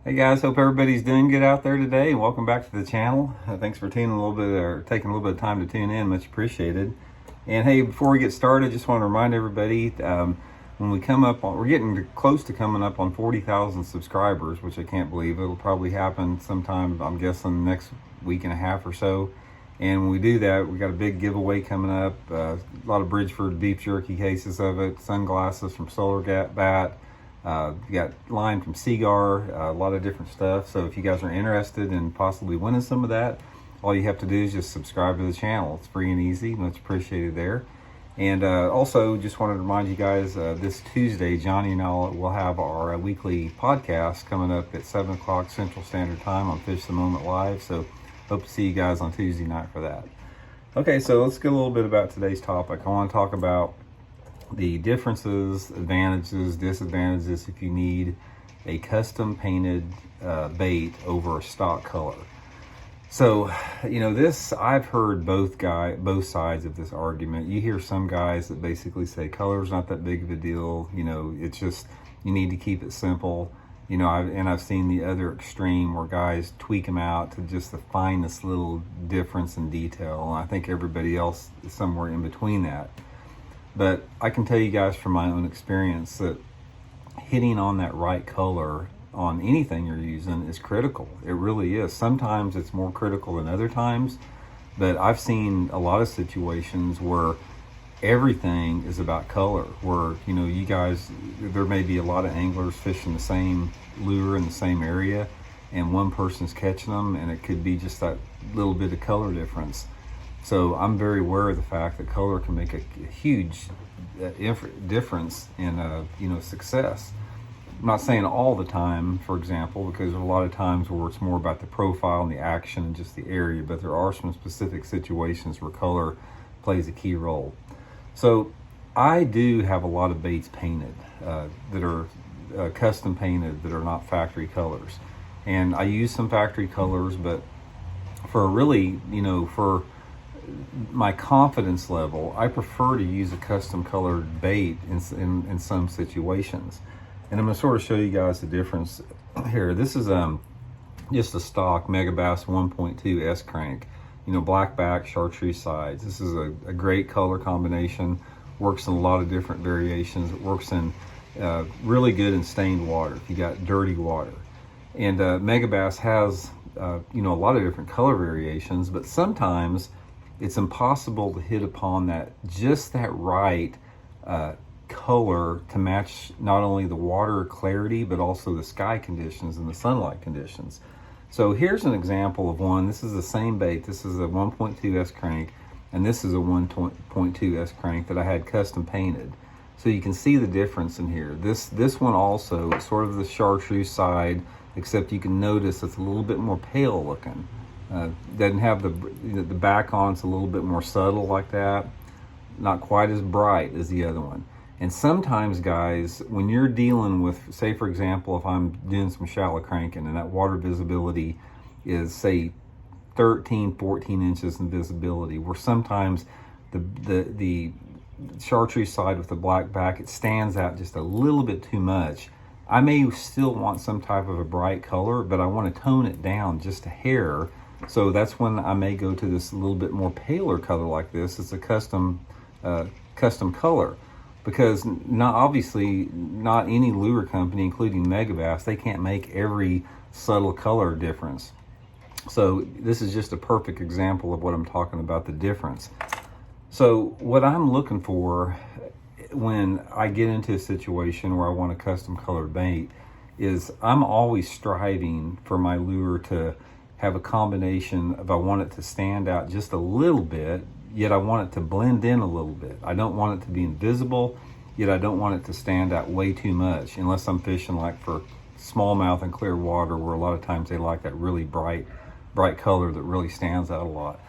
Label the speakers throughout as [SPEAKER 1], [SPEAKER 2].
[SPEAKER 1] Hey guys, hope everybody's doing good out there today, and welcome back to the channel. Thanks for taking a little bit of time to tune in, much appreciated. And hey, before we get started, just want to remind everybody, when we come up on, we're getting close to coming up on 40,000 subscribers, which I can't believe. It'll probably happen sometime, I'm guessing, next week and a half or so. And when we do that, we got a big giveaway coming up. A lot of Bridgeford beef jerky cases of it, sunglasses from Solar Bat. You got line from Seagar, a lot of different stuff. So if you guys are interested in possibly winning some of that, all you have to do is just subscribe to the channel. It's free and easy, much appreciated there. And also just wanted to remind you guys, this Tuesday, Johnny and I will have our weekly podcast coming up at 7 o'clock Central Standard Time on Fish the Moment Live. So hope to see you guys on Tuesday night for that. Okay, so let's get a little bit about today's topic. I want to talk about the differences, advantages, disadvantages if you need a custom painted bait over a stock color. So, this, I've heard both sides of this argument. You hear some guys that basically say color's not that big of a deal. It's just, you need to keep it simple. I've seen the other extreme where guys tweak them out to just the finest little difference in detail. And I think everybody else is somewhere in between that. But I can tell you guys from my own experience that hitting on that right color on anything you're using is critical. It really is. Sometimes it's more critical than other times, but I've seen a lot of situations where everything is about color, where, you guys, there may be a lot of anglers fishing the same lure in the same area, and one person's catching them, and it could be just that little bit of color difference. So I'm very aware of the fact that color can make a huge difference in success. I'm not saying all the time, for example, because there's a lot of times where it's more about the profile and the action and just the area, but there are some specific situations where color plays a key role. So I do have a lot of baits painted that are custom painted, that are not factory colors. And I use some factory colors, but for really, for my confidence level, I prefer to use a custom colored bait in some situations. And I'm going to sort of show you guys the difference here. This is just a stock Megabass 1.2 S crank, black back, chartreuse sides. This is a great color combination, works in a lot of different variations. It works in really good in stained water if you got dirty water. And Megabass has a lot of different color variations, but sometimes it's impossible to hit upon that right color to match not only the water clarity, but also the sky conditions and the sunlight conditions. So here's an example of one. This is the same bait. This is a 1.2 S crank, and this is a 1.2 S crank that I had custom painted. So you can see the difference in here. This one also is sort of the chartreuse side, except you can notice it's a little bit more pale looking. Doesn't have the back on, it's a little bit more subtle like that. Not quite as bright as the other one. And sometimes, guys, when you're dealing with, say for example, if I'm doing some shallow cranking and that water visibility is, say, 13, 14 inches in visibility, where sometimes the chartreuse side with the black back, it stands out just a little bit too much. I may still want some type of a bright color, but I want to tone it down just a hair. So that's when I may go to this little bit more paler color like this. It's a custom color, because obviously not any lure company, including Megabass, they can't make every subtle color difference. So this is just a perfect example of what I'm talking about, the difference. So what I'm looking for when I get into a situation where I want a custom colored bait is I'm always striving for my lure to have a combination of, I want it to stand out just a little bit, yet I want it to blend in a little bit. I don't want it to be invisible, yet I don't want it to stand out way too much, unless I'm fishing like for smallmouth and clear water, where a lot of times they like that really bright color that really stands out a lot.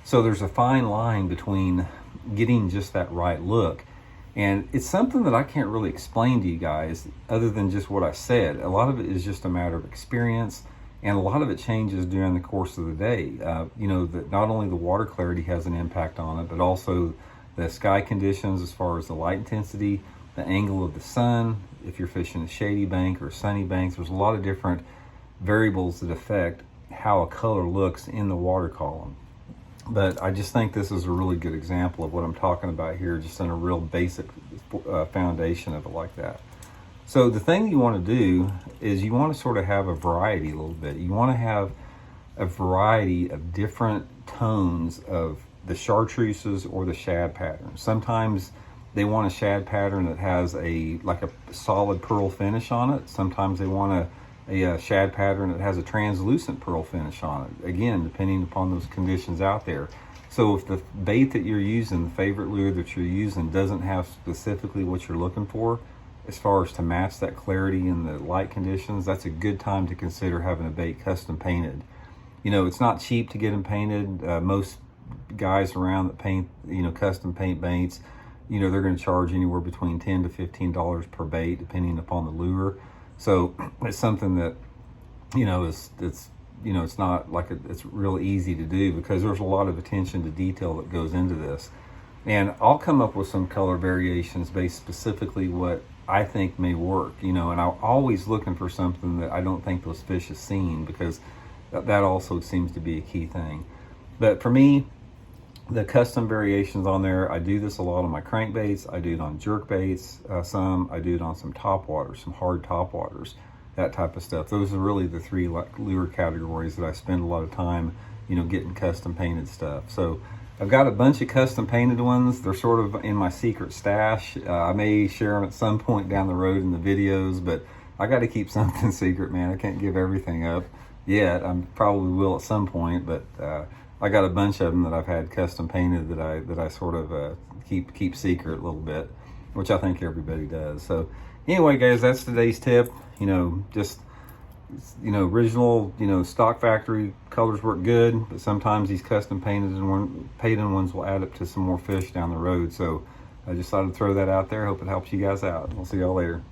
[SPEAKER 1] So there's a fine line between getting just that right look. And it's something that I can't really explain to you guys other than just what I said. A lot of it is just a matter of experience, and a lot of it changes during the course of the day. That not only the water clarity has an impact on it, but also the sky conditions as far as the light intensity, the angle of the sun, if you're fishing a shady bank or sunny banks. There's a lot of different variables that affect how a color looks in the water column. But I just think this is a really good example of what I'm talking about here, just in a real basic foundation of it like that. So the thing you want to do is you want to sort of have a variety a little bit. You want to have a variety of different tones of the chartreuses or the shad pattern. Sometimes they want a shad pattern that has like a solid pearl finish on it. Sometimes they want a shad pattern that has a translucent pearl finish on it. Again, depending upon those conditions out there. So if the bait that you're using, the favorite lure that you're using, doesn't have specifically what you're looking for as far as to match that clarity in the light conditions, that's a good time to consider having a bait custom painted. You know, it's not cheap to get them painted. Most guys around that paint, custom paint baits, they're going to charge anywhere between $10 to $15 per bait, depending upon the lure. So it's something that, it's not like it's real easy to do, because there's a lot of attention to detail that goes into this. And I'll come up with some color variations based specifically what I think may work, and I'm always looking for something that I don't think those fish have seen, because that also seems to be a key thing. But for me, the custom variations on there, I do this a lot on my crankbaits. I do it on jerk baits, some. I do it on some topwaters, some hard topwaters, that type of stuff. Those are really the three lure categories that I spend a lot of time, getting custom painted stuff. So I've got a bunch of custom painted ones. They're sort of in my secret stash. I may share them at some point down the road in the videos, but I got to keep something secret, man. I can't give everything up yet. I probably will at some point, but I got a bunch of them that I've had custom painted that I sort of keep secret a little bit, which I think everybody does. So anyway, guys, that's today's tip. Just original, stock factory colors work good, but sometimes these custom painted ones will add up to some more fish down the road. So I just thought I'd throw that out there. Hope it helps you guys out. We'll see y'all later.